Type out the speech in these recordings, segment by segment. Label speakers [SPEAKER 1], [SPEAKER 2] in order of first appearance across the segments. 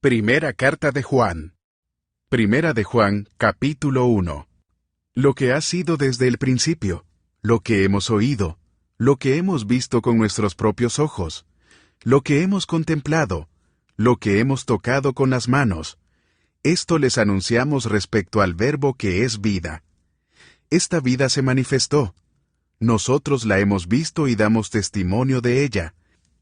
[SPEAKER 1] Primera carta de Juan. Primera de Juan, capítulo 1. Lo que ha sido desde el principio, lo que hemos oído, lo que hemos visto con nuestros propios ojos, lo que hemos contemplado, lo que hemos tocado con las manos. Esto les anunciamos respecto al Verbo que es vida. Esta vida se manifestó. Nosotros la hemos visto y damos testimonio de ella.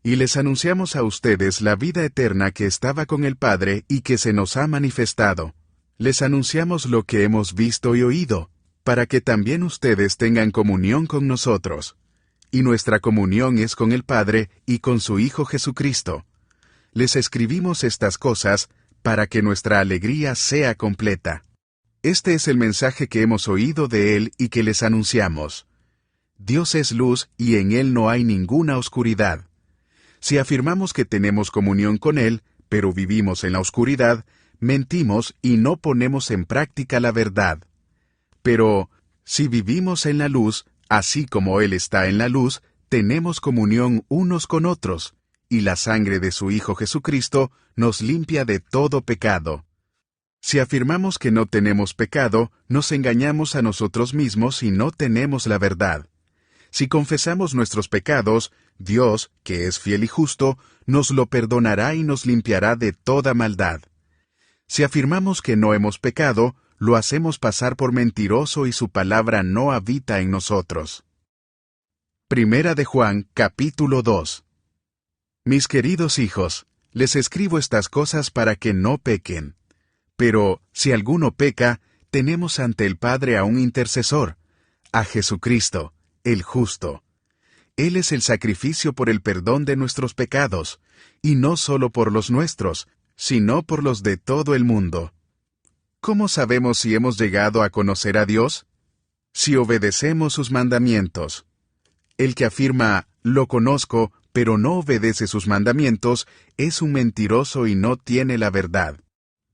[SPEAKER 1] Y les anunciamos a ustedes la vida eterna que estaba con el Padre y que se nos ha manifestado. Les anunciamos lo que hemos visto y oído, para que también ustedes tengan comunión con nosotros. Y nuestra comunión es con el Padre y con su Hijo Jesucristo. Les escribimos estas cosas para que nuestra alegría sea completa. Este es el mensaje que hemos oído de Él y que les anunciamos. Dios es luz y en Él no hay ninguna oscuridad. Si afirmamos que tenemos comunión con Él, pero vivimos en la oscuridad, mentimos y no ponemos en práctica la verdad. Pero, si vivimos en la luz, así como Él está en la luz, tenemos comunión unos con otros, y la sangre de su Hijo Jesucristo nos limpia de todo pecado. Si afirmamos que no tenemos pecado, nos engañamos a nosotros mismos y no tenemos la verdad. Si confesamos nuestros pecados, Dios, que es fiel y justo, nos lo perdonará y nos limpiará de toda maldad. Si afirmamos que no hemos pecado, lo hacemos pasar por mentiroso y su palabra no habita en nosotros. Primera de Juan, capítulo 2. Mis queridos hijos, les escribo estas cosas para que no pequen. Pero, si alguno peca, tenemos ante el Padre a un intercesor, a Jesucristo, el justo. Él es el sacrificio por el perdón de nuestros pecados, y no solo por los nuestros, sino por los de todo el mundo. ¿Cómo sabemos si hemos llegado a conocer a Dios? Si obedecemos sus mandamientos. El que afirma, lo conozco, pero no obedece sus mandamientos, es un mentiroso y no tiene la verdad.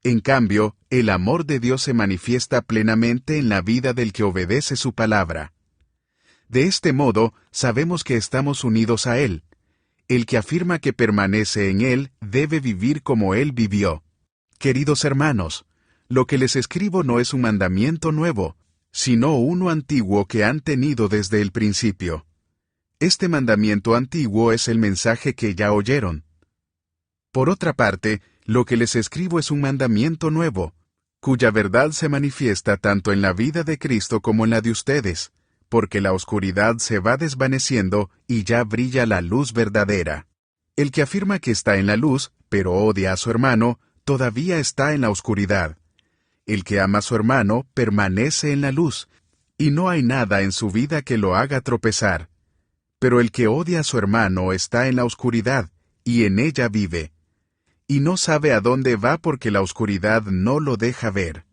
[SPEAKER 1] En cambio, el amor de Dios se manifiesta plenamente en la vida del que obedece su palabra. De este modo, sabemos que estamos unidos a Él. El que afirma que permanece en Él debe vivir como Él vivió. Queridos hermanos, lo que les escribo no es un mandamiento nuevo, sino uno antiguo que han tenido desde el principio. Este mandamiento antiguo es el mensaje que ya oyeron. Por otra parte, lo que les escribo es un mandamiento nuevo, cuya verdad se manifiesta tanto en la vida de Cristo como en la de ustedes, porque la oscuridad se va desvaneciendo y ya brilla la luz verdadera. El que afirma que está en la luz, pero odia a su hermano, todavía está en la oscuridad. El que ama a su hermano permanece en la luz, y no hay nada en su vida que lo haga tropezar. Pero el que odia a su hermano está en la oscuridad, y en ella vive. Y no sabe a dónde va porque la oscuridad no lo deja ver.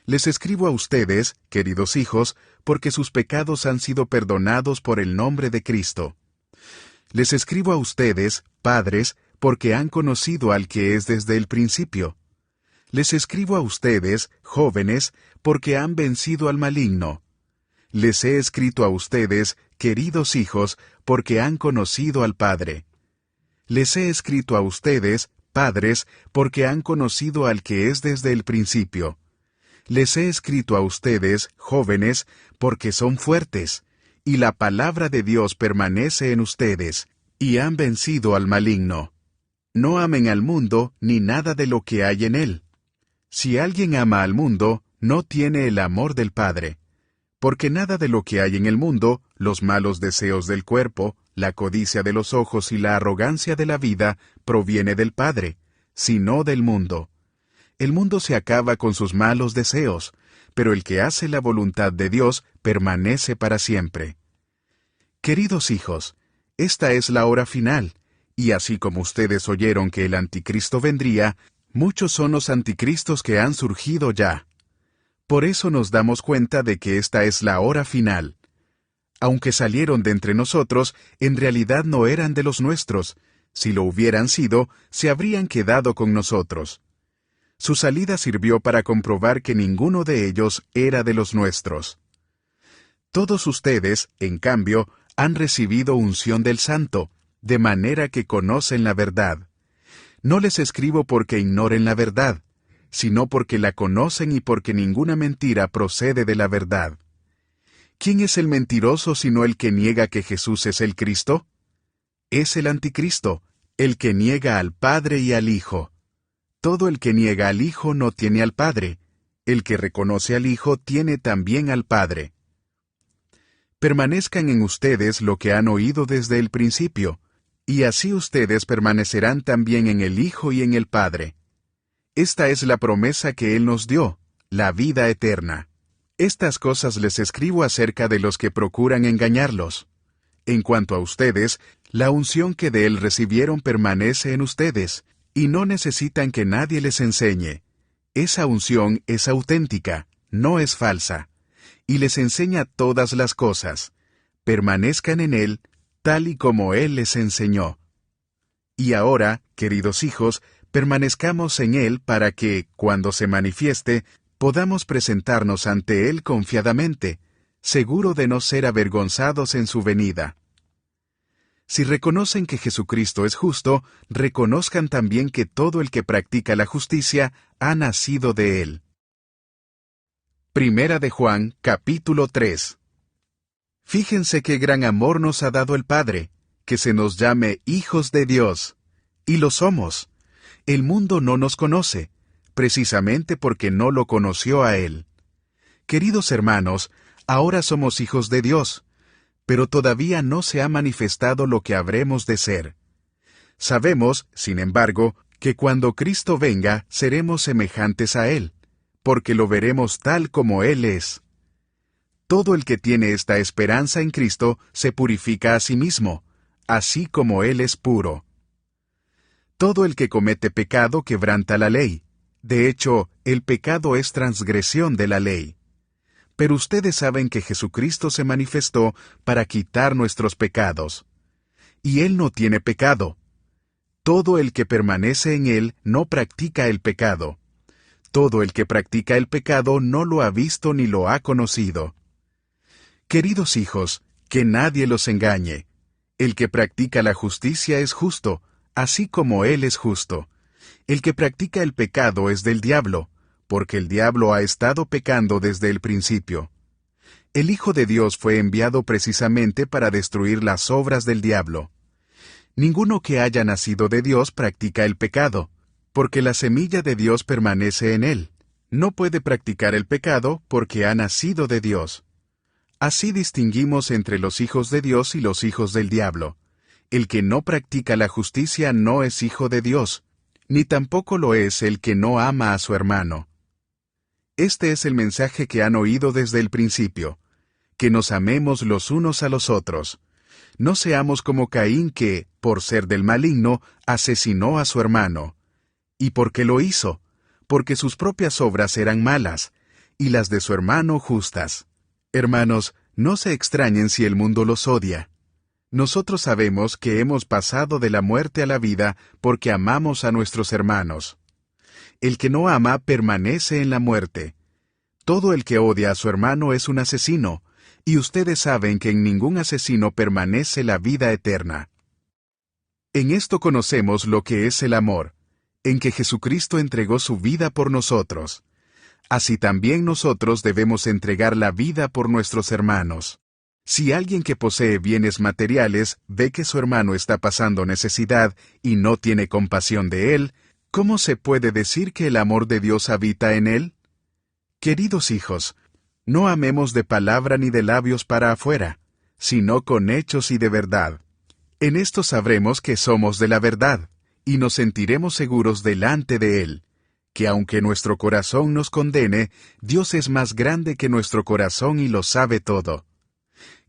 [SPEAKER 1] Les escribo a ustedes, queridos hijos, porque sus pecados han sido perdonados por el nombre de Cristo. Les escribo a ustedes, padres, porque han conocido al que es desde el principio. Les escribo a ustedes, jóvenes, porque han vencido al maligno. Les he escrito a ustedes, queridos hijos, porque han conocido al Padre. Les he escrito a ustedes, padres, porque han conocido al que es desde el principio. Les he escrito a ustedes, jóvenes, porque son fuertes, y la palabra de Dios permanece en ustedes, y han vencido al maligno. No amen al mundo ni nada de lo que hay en él. Si alguien ama al mundo, no tiene el amor del Padre. Porque nada de lo que hay en el mundo, los malos deseos del cuerpo, la codicia de los ojos y la arrogancia de la vida, proviene del Padre, sino del mundo. El mundo se acaba con sus malos deseos, pero el que hace la voluntad de Dios permanece para siempre. Queridos hijos, esta es la hora final, y así como ustedes oyeron que el anticristo vendría, muchos son los anticristos que han surgido ya. Por eso nos damos cuenta de que esta es la hora final. Aunque salieron de entre nosotros, en realidad no eran de los nuestros. Si lo hubieran sido, se habrían quedado con nosotros. Su salida sirvió para comprobar que ninguno de ellos era de los nuestros. Todos ustedes, en cambio, han recibido unción del Santo, de manera que conocen la verdad. No les escribo porque ignoren la verdad, sino porque la conocen y porque ninguna mentira procede de la verdad. ¿Quién es el mentiroso sino el que niega que Jesús es el Cristo? Es el anticristo, el que niega al Padre y al Hijo. Todo el que niega al Hijo no tiene al Padre. El que reconoce al Hijo tiene también al Padre. Permanezcan en ustedes lo que han oído desde el principio, y así ustedes permanecerán también en el Hijo y en el Padre. Esta es la promesa que Él nos dio, la vida eterna. Estas cosas les escribo acerca de los que procuran engañarlos. En cuanto a ustedes, la unción que de Él recibieron permanece en ustedes, y no necesitan que nadie les enseñe. Esa unción es auténtica, no es falsa, y les enseña todas las cosas. Permanezcan en Él, tal y como Él les enseñó. Y ahora, queridos hijos, permanezcamos en Él para que, cuando se manifieste, podamos presentarnos ante Él confiadamente, seguro de no ser avergonzados en su venida. Si reconocen que Jesucristo es justo, reconozcan también que todo el que practica la justicia ha nacido de Él. Primera de Juan, capítulo 3. Fíjense qué gran amor nos ha dado el Padre, que se nos llame hijos de Dios. Y lo somos. El mundo no nos conoce, precisamente porque no lo conoció a Él. Queridos hermanos, ahora somos hijos de Dios, pero todavía no se ha manifestado lo que habremos de ser. Sabemos, sin embargo, que cuando Cristo venga seremos semejantes a Él, porque lo veremos tal como Él es. Todo el que tiene esta esperanza en Cristo se purifica a sí mismo, así como Él es puro. Todo el que comete pecado quebranta la ley. De hecho, el pecado es transgresión de la ley. Pero ustedes saben que Jesucristo se manifestó para quitar nuestros pecados. Y Él no tiene pecado. Todo el que permanece en Él no practica el pecado. Todo el que practica el pecado no lo ha visto ni lo ha conocido. Queridos hijos, que nadie los engañe. El que practica la justicia es justo, así como Él es justo. El que practica el pecado es del diablo, porque el diablo ha estado pecando desde el principio. El Hijo de Dios fue enviado precisamente para destruir las obras del diablo. Ninguno que haya nacido de Dios practica el pecado, porque la semilla de Dios permanece en él. No puede practicar el pecado porque ha nacido de Dios. Así distinguimos entre los hijos de Dios y los hijos del diablo. El que no practica la justicia no es hijo de Dios, ni tampoco lo es el que no ama a su hermano. Este es el mensaje que han oído desde el principio, que nos amemos los unos a los otros. No seamos como Caín que, por ser del maligno, asesinó a su hermano. ¿Y por qué lo hizo? Porque sus propias obras eran malas, y las de su hermano justas. Hermanos, no se extrañen si el mundo los odia. Nosotros sabemos que hemos pasado de la muerte a la vida porque amamos a nuestros hermanos. El que no ama permanece en la muerte. Todo el que odia a su hermano es un asesino, y ustedes saben que en ningún asesino permanece la vida eterna. En esto conocemos lo que es el amor, en que Jesucristo entregó su vida por nosotros. Así también nosotros debemos entregar la vida por nuestros hermanos. Si alguien que posee bienes materiales ve que su hermano está pasando necesidad y no tiene compasión de él, ¿cómo se puede decir que el amor de Dios habita en él? Queridos hijos, no amemos de palabra ni de labios para afuera, sino con hechos y de verdad. En esto sabremos que somos de la verdad, y nos sentiremos seguros delante de Él, que aunque nuestro corazón nos condene, Dios es más grande que nuestro corazón y lo sabe todo.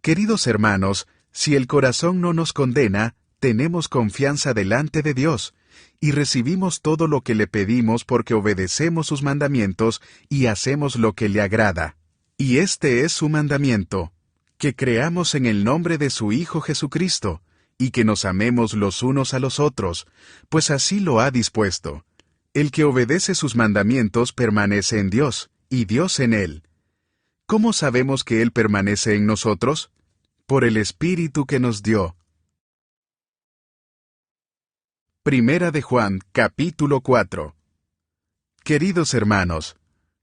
[SPEAKER 1] Queridos hermanos, si el corazón no nos condena, tenemos confianza delante de Dios, y recibimos todo lo que le pedimos porque obedecemos sus mandamientos y hacemos lo que le agrada. Y este es su mandamiento, que creamos en el nombre de su Hijo Jesucristo, y que nos amemos los unos a los otros, pues así lo ha dispuesto. El que obedece sus mandamientos permanece en Dios, y Dios en él. ¿Cómo sabemos que Él permanece en nosotros? Por el Espíritu que nos dio. Primera de Juan, capítulo 4. Queridos hermanos,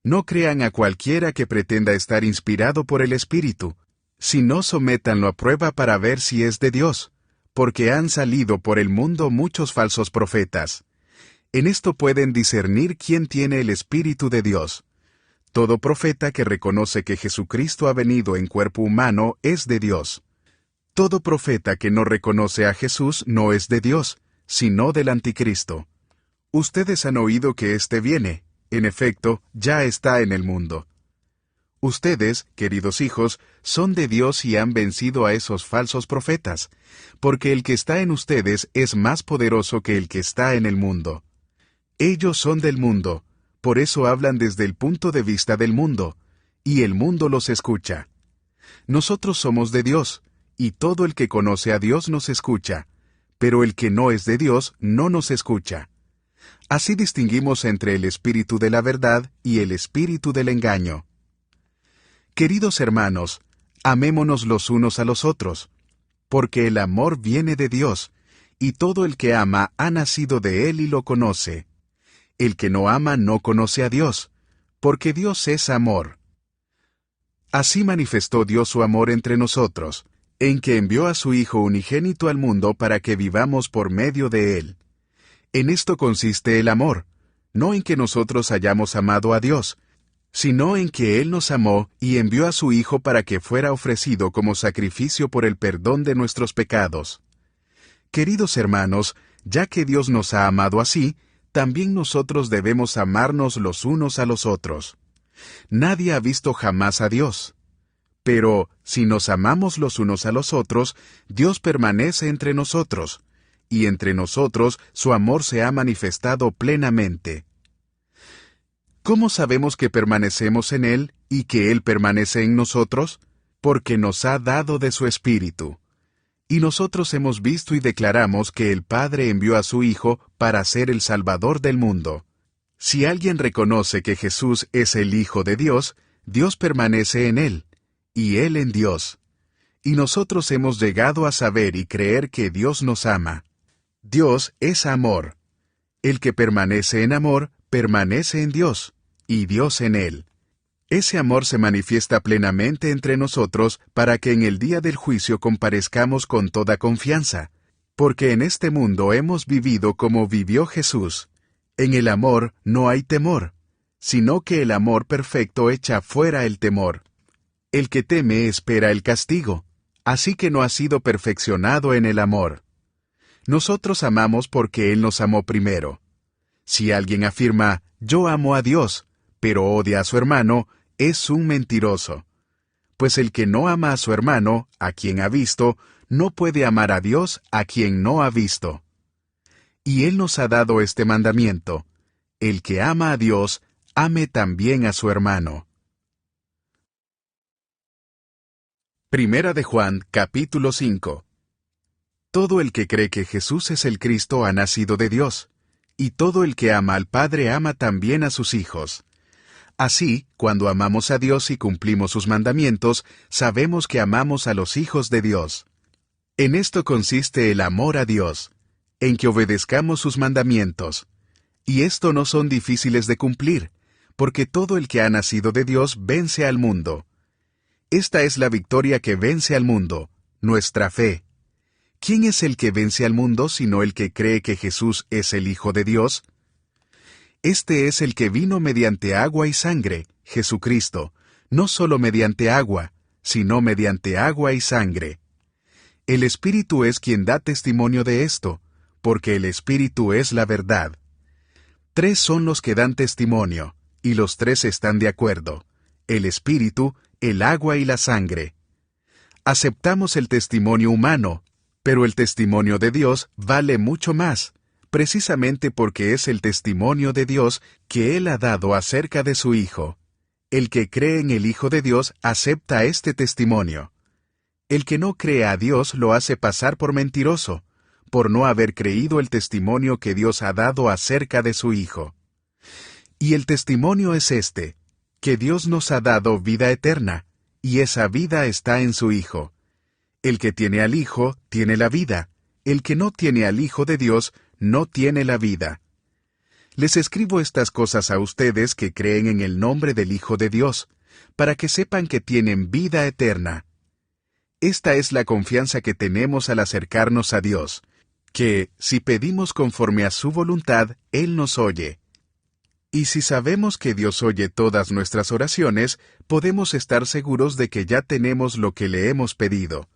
[SPEAKER 1] no crean a cualquiera que pretenda estar inspirado por el Espíritu, sino sométanlo a prueba para ver si es de Dios, porque han salido por el mundo muchos falsos profetas. En esto pueden discernir quién tiene el Espíritu de Dios. Todo profeta que reconoce que Jesucristo ha venido en cuerpo humano es de Dios. Todo profeta que no reconoce a Jesús no es de Dios, sino del Anticristo. Ustedes han oído que éste viene, en efecto, ya está en el mundo. Ustedes, queridos hijos, son de Dios y han vencido a esos falsos profetas, porque el que está en ustedes es más poderoso que el que está en el mundo. Ellos son del mundo, por eso hablan desde el punto de vista del mundo, y el mundo los escucha. Nosotros somos de Dios, y todo el que conoce a Dios nos escucha, pero el que no es de Dios no nos escucha. Así distinguimos entre el espíritu de la verdad y el espíritu del engaño. Queridos hermanos, amémonos los unos a los otros, porque el amor viene de Dios, y todo el que ama ha nacido de Él y lo conoce. El que no ama no conoce a Dios, porque Dios es amor. Así manifestó Dios su amor entre nosotros, en que envió a su Hijo unigénito al mundo para que vivamos por medio de Él. En esto consiste el amor, no en que nosotros hayamos amado a Dios, sino en que Él nos amó y envió a su Hijo para que fuera ofrecido como sacrificio por el perdón de nuestros pecados. Queridos hermanos, ya que Dios nos ha amado así, también nosotros debemos amarnos los unos a los otros. Nadie ha visto jamás a Dios. Pero, si nos amamos los unos a los otros, Dios permanece entre nosotros, y entre nosotros su amor se ha manifestado plenamente. ¿Cómo sabemos que permanecemos en Él y que Él permanece en nosotros? Porque nos ha dado de su Espíritu. Y nosotros hemos visto y declaramos que el Padre envió a su Hijo para ser el Salvador del mundo. Si alguien reconoce que Jesús es el Hijo de Dios, Dios permanece en Él, y Él en Dios. Y nosotros hemos llegado a saber y creer que Dios nos ama. Dios es amor. El que permanece en amor, permanece en Dios, y Dios en él. Ese amor se manifiesta plenamente entre nosotros para que en el día del juicio comparezcamos con toda confianza, porque en este mundo hemos vivido como vivió Jesús. En el amor no hay temor, sino que el amor perfecto echa fuera el temor. El que teme espera el castigo, así que no ha sido perfeccionado en el amor. Nosotros amamos porque Él nos amó primero. Si alguien afirma, yo amo a Dios, pero odia a su hermano, es un mentiroso. Pues el que no ama a su hermano, a quien ha visto, no puede amar a Dios a quien no ha visto. Y Él nos ha dado este mandamiento: el que ama a Dios, ame también a su hermano. Primera de Juan, capítulo 5. Todo el que cree que Jesús es el Cristo ha nacido de Dios, y todo el que ama al Padre ama también a sus hijos. Así, cuando amamos a Dios y cumplimos sus mandamientos, sabemos que amamos a los hijos de Dios. En esto consiste el amor a Dios, en que obedezcamos sus mandamientos. Y esto no son difíciles de cumplir, porque todo el que ha nacido de Dios vence al mundo. Esta es la victoria que vence al mundo, nuestra fe. ¿Quién es el que vence al mundo sino el que cree que Jesús es el Hijo de Dios? Este es el que vino mediante agua y sangre, Jesucristo, no solo mediante agua, sino mediante agua y sangre. El Espíritu es quien da testimonio de esto, porque el Espíritu es la verdad. 3 son los que dan testimonio, y los 3 están de acuerdo: el Espíritu, el agua y la sangre. Aceptamos el testimonio humano, pero el testimonio de Dios vale mucho más, precisamente porque es el testimonio de Dios que Él ha dado acerca de su Hijo. El que cree en el Hijo de Dios acepta este testimonio. El que no cree a Dios lo hace pasar por mentiroso, por no haber creído el testimonio que Dios ha dado acerca de su Hijo. Y el testimonio es este: que Dios nos ha dado vida eterna, y esa vida está en su Hijo. El que tiene al Hijo tiene la vida. El que no tiene al Hijo de Dios no tiene la vida. Les escribo estas cosas a ustedes que creen en el nombre del Hijo de Dios, para que sepan que tienen vida eterna. Esta es la confianza que tenemos al acercarnos a Dios, que, si pedimos conforme a su voluntad, Él nos oye. Y si sabemos que Dios oye todas nuestras oraciones, podemos estar seguros de que ya tenemos lo que le hemos pedido.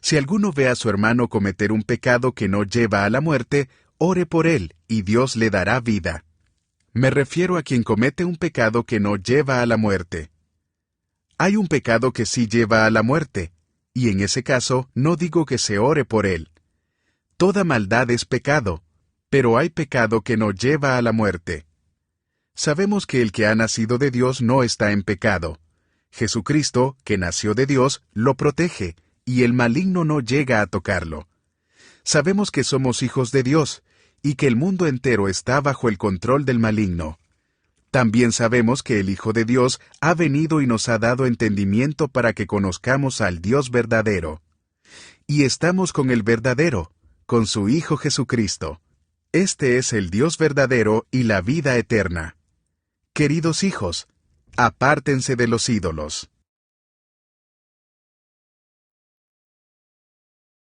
[SPEAKER 1] Si alguno ve a su hermano cometer un pecado que no lleva a la muerte, ore por él, y Dios le dará vida. Me refiero a quien comete un pecado que no lleva a la muerte. Hay un pecado que sí lleva a la muerte, y en ese caso no digo que se ore por él. Toda maldad es pecado, pero hay pecado que no lleva a la muerte. Sabemos que el que ha nacido de Dios no está en pecado. Jesucristo, que nació de Dios, lo protege, y el maligno no llega a tocarlo. Sabemos que somos hijos de Dios, y que el mundo entero está bajo el control del maligno. También sabemos que el Hijo de Dios ha venido y nos ha dado entendimiento para que conozcamos al Dios verdadero. Y estamos con el verdadero, con su Hijo Jesucristo. Este es el Dios verdadero y la vida eterna. Queridos hijos, apártense de los ídolos.